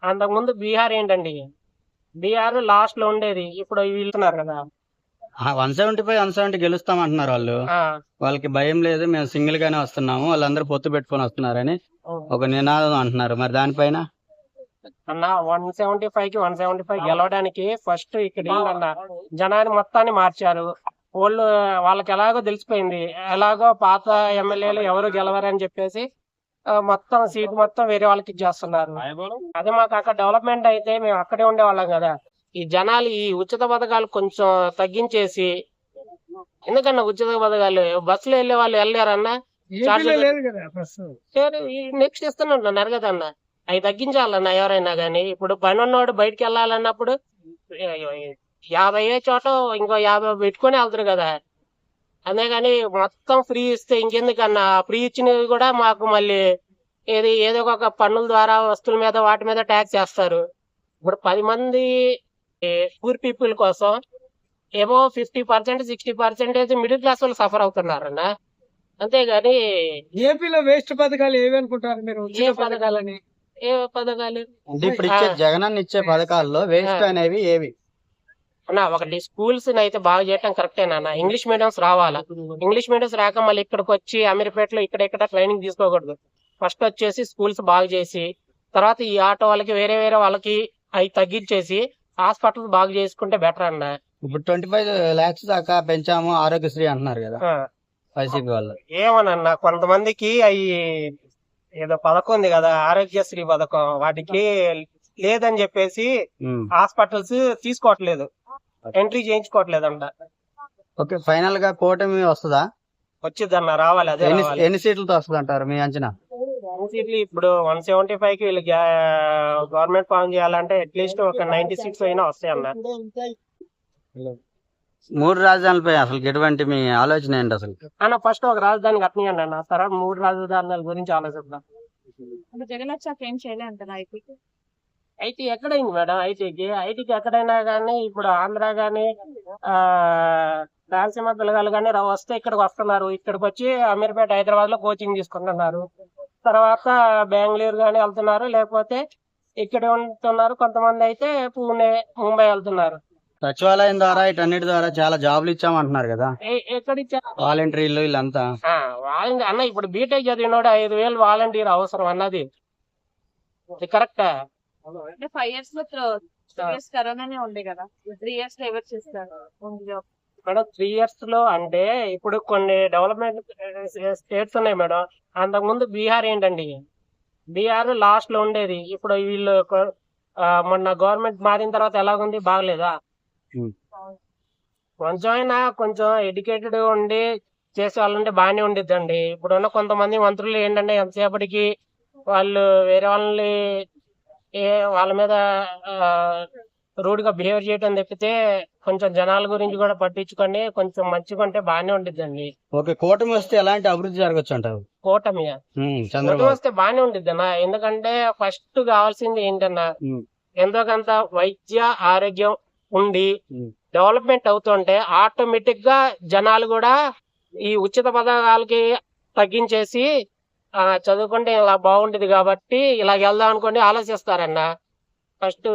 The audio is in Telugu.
అంతకుముందు బీహార్ ఏంటండి, బీహార్ లాస్ట్ లో ఉండేది. ఇప్పుడు వెళ్తున్నారు కదా. 175 170 గెలుస్తాం అంటున్నారు వాళ్ళు. ఆ, వాళ్ళకి భయం లేదు, మేము సింగిల్ గానే వస్తున్నాము, వాళ్ళందరూ పొత్తు పెట్టుకొని వస్తున్నారని ఒక నినాదం అంటున్నారు. మరి దానిపైన అన్న 175 కి 175 గెలవడానికి ఫస్ట్ ఇక్కడ ఏంటన్న, జనాన్ని మొత్తాన్ని మార్చారు. వాళ్ళకి ఎలాగో తెలిసిపోయింది, ఎలాగో పాత ఎమ్మెల్యేలు ఎవరు గెలవరని చెప్పేసి మొత్తం సీట్ మొత్తం వేరే వాళ్ళకి ఇచ్చేస్తున్నారు. అదే మాకు అక్కడ డెవలప్మెంట్ అయితే మేము అక్కడే ఉండేవాళ్ళం కదా. ఈ జనాలు ఈ ఉచిత పథకాలు కొంచెం తగ్గించేసి, ఎందుకన్నా ఉచిత పథకాలు బస్సులో వెళ్ళే వాళ్ళు వెళ్ళారన్నా, నెక్స్ట్ ఇస్తున్నారు కదన్నా, అవి తగ్గించాలన్నా ఎవరైనా గానీ. ఇప్పుడు పని ఉన్నవాడు బయటికి వెళ్ళాలన్నప్పుడు 50 చోట ఇంకో 50 పెట్టుకొని వెళ్తారు కదా. అంతేగాని మొత్తం ఫ్రీ ఇస్తే ఇంకెందుకన్నా, ఫ్రీ ఇచ్చినవి కూడా మాకు మళ్ళీ ఏదో ఒక పన్నుల ద్వారా వస్తువుల మీద వాటి మీద ట్యాక్స్ వేస్తారు. ఇప్పుడు 10 మంది పూర్ పీపుల్ కోసం ఏమో 50% 60% మిడిల్ క్లాస్ వాళ్ళు సఫర్ అవుతున్నారన్న. అంతేగాని ఏపీలో వేస్ట్ పథకాలు ఏవి అనుకుంటారు మీరు? ఏ పథకాలని, ఏ పథకాలు అంటే ఇప్పుడు ఇచ్చే జగనన్న ఇచ్చే పథకాల్లో వేస్ట్ అనేవి ఏవి అన్నా? ఒకటి స్కూల్స్ అయితే బాగా చేయటం కరెక్టేనా. ఇంగ్లీష్ మీడియంస్ రావాలా. ఇంగ్లీష్ మీడియంస్ రాక మళ్ళీ ఇక్కడికి వచ్చి అమీర్పేటలో ఇక్కడ ట్రైనింగ్ తీసుకోకూడదు. ఫస్ట్ వచ్చేసి స్కూల్స్ బాగా చేసి, తర్వాత ఈ ఆటో వాళ్ళకి వేరే వాళ్ళకి అవి తగ్గించేసి హాస్పిటల్స్ బాగా చేసుకుంటే బెటర్ అన్న. ఇప్పుడు 25 lakhs దాకా పెంచాము ఆరోగ్యశ్రీ అంటున్నారు కదా వైసీపీ వాళ్ళు. ఏమనన్నా, కొంతమందికి అవి ఏదో పథకం ఉంది కదా, ఆరోగ్యశ్రీ పథకం, వాటికి లేదని చెప్పేసి హాస్పిటల్స్ తీసుకోవట్లేదు, ఎంట్రీ చేయించుకోవట్లేదంట. ఓకే, ఫైనల్ గా కూటమి వస్తుందా? వచ్చిద్దన్న, రావాలి. అదే ఎన్ని సీట్లతో వస్తుంది అంటారు మీ అంచనా? సీట్లు ఇప్పుడు 175 కి వీళ్ళకి గవర్నమెంట్ ఫామ్ చేయాలంటే అట్లీస్ట్ ఒక 90 సీట్స్ అయినా వస్తాయన్న. 3 రాజధానులపై అసలు ఎటువంటి మీ ఆలోచన ఏంటి అసలు? అన్న ఫస్ట్ ఒక రాజధాని కట్టనియండి అన్న, తర్వాత 3 రాజధానుల గురించి ఆలోచిద్దాం. జగన్ వచ్చాక ఏం చేయలే అంటారా? ఐటీ ఎక్కడైంది మేడం? ఐటీకి ఎక్కడైనా కానీ ఇప్పుడు ఆంధ్ర గానీ రాయలసీమ పిల్లగాలు కానీ వస్తే ఇక్కడికి వస్తున్నారు. ఇక్కడికి వచ్చి అమీర్పేట హైదరాబాద్ లో కోచింగ్ తీసుకుంటున్నారు. తర్వాత బెంగళూరు గానీ వెళ్తున్నారు, లేకపోతే ఇక్కడ ఉంటున్నారు. కొంతమంది అయితే పూణే, ముంబై వెళ్తున్నారు. సచివాలయం ద్వారా ఇటన్నిటి ద్వారా చాలా జాబులు ఇచ్చామంటున్నారు కదా, ఎక్కడిచ్చారు వాలంటీర్లు వీళ్ళంతా. అన్న ఇప్పుడు బీటెక్ చదివినోడు 5,000 వాలంటీర్ అవసరం అన్నది కరెక్టా? అంటే 5 years లో 3 years కరోనానే ఉండే కదా, 3 years లో ఎవరు చేస్తారు మేడం? 3 years లో అంటే ఇప్పుడు కొన్ని డెవలప్మెంట్ స్టేట్స్ ఉన్నాయి మేడం. అంతకుముందు బీహార్ ఏంటండి, బీహార్ లాస్ట్ లో ఉండేది. ఇప్పుడు వీళ్ళు మొన్న గవర్నమెంట్ మారిన తర్వాత ఎలాగుంది, బాగలేదా? కొంచెం ఎడ్యుకేటెడ్ ఉండి చేసే వాళ్ళు ఉంటే బాగానే ఉండిద్దండి. ఇప్పుడున్న కొంతమంది మంత్రులు ఏంటంటే ఎంతసేపటికి వాళ్ళు వేరే వాళ్ళ మీద రూడ్ గా బిహేవ్ చేయడం తప్పితే కొంచెం జనాల గురించి కూడా పట్టించుకొని కొంచెం మంచిగా ఉంటే బాగానే ఉండిద్దండి. ఓకే, కూటమి వస్తే ఎలాంటి అభివృద్ధి జరగచ్చు అంటారు? కూటమి వస్తే బాగానే ఉండిద్ది అన్న. ఎందుకంటే ఫస్ట్ కావాల్సింది ఏంటన్నా, ఎంతో కొంత వైద్య ఆరోగ్యం ఉండి డెవలప్మెంట్ అవుతుంటే ఆటోమేటిక్ గా జనాలు కూడా ఈ ఉచిత పథకాలకి తగ్గించేసి చదువుకుంటే ఇలా బాగుండేది కాబట్టి ఇలా వెళ్దాం అనుకోండి ఆలోచిస్తారన్న. ఫస్ట్